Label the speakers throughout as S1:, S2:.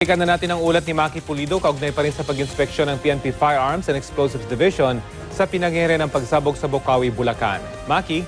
S1: Balikan na natin ang ulat ni Maki Pulido kaugnay pa rin sa pag-inspeksyon ng PNP Firearms and Explosives Division sa pinangyarihan ng pagsabog sa Bocaue, Bulacan. Maki?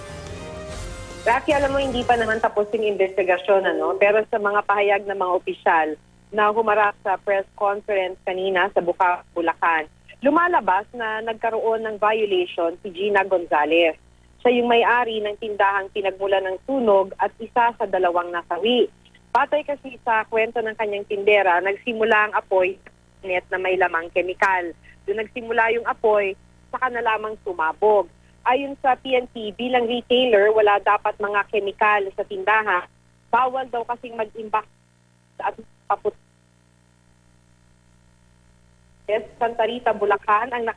S2: Rocky, alam mo, hindi pa naman tapos yung investigasyon, pero sa mga pahayag ng mga opisyal na humarap sa press conference kanina sa Bocaue, Bulacan, lumalabas na nagkaroon ng violation si Gina Gonzalez. Siya yung may-ari ng tindahang pinagmulan ng sunog at isa sa dalawang nasawi. Patay kasi sa kwento ng kanyang tindera, nagsimula ang apoy net na may lamang kemikal. Doon nagsimula yung apoy, saka na lamang sumabog. Ayon sa PNP, bilang retailer, wala dapat mga kemikal sa tindahan. Bawal daw kasing mag-imbak at paput. Santa Rita, Bulacan, ang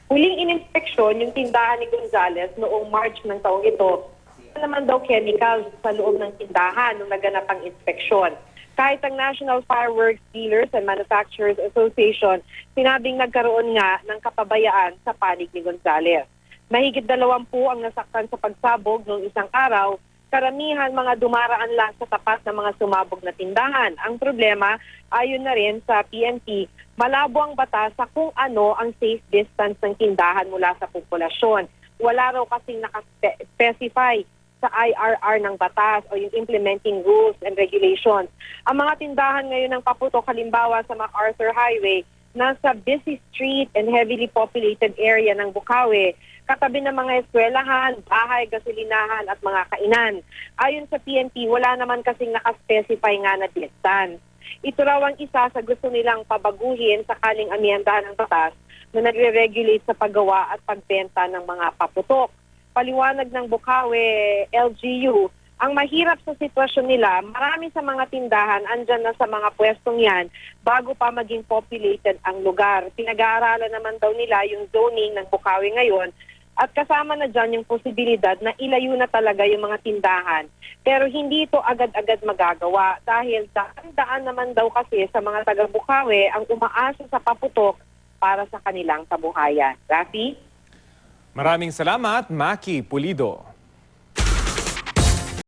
S2: huling in-inspeksyon yung tindahan ni Gonzalez noong March ng taong ito. Naman daw chemicals sa loob ng tindahan nung naganap ang inspeksyon. Kahit ang National Fireworks Dealers and Manufacturers Association, sinabing nagkaroon nga ng kapabayaan sa panig ni Gonzalez. Mahigit 20 ang nasaktan sa pagsabog noong isang araw, karamihan mga dumaraan lang sa tapat ng mga sumabog na tindahan. Ang problema, ayon na rin sa PNP, malabo ang batas sa kung ano ang safe distance ng tindahan mula sa populasyon. Wala raw kasing nakaspecify sa IRR ng batas o yung implementing rules and regulations. Ang mga tindahan ngayon ng paputok, halimbawa sa MacArthur Highway, nasa busy street and heavily populated area ng Bocaue, katabi ng mga eskwelahan, bahay, gasolinahan at mga kainan. Ayon sa PNP, wala naman kasing nakaspecify nga na distance. Ito raw ang isa sa gusto nilang pabaguhin sakaling amyendahan ng batas na nagre-regulate sa paggawa at pagbenta ng mga paputok. Paliwanag ng Bocaue LGU, ang mahirap sa sitwasyon nila, marami sa mga tindahan andyan na sa mga pwestong yan bago pa maging populated ang lugar. Pinag-aaralan naman daw nila yung zoning ng Bocaue ngayon at kasama na dyan yung posibilidad na ilayo na talaga yung mga tindahan. Pero hindi ito agad-agad magagawa dahil daan naman daw kasi sa mga taga-Bocaue ang umaasa sa paputok para sa kanilang kabuhayan. Rafi?
S1: Maraming salamat, Maki Pulido.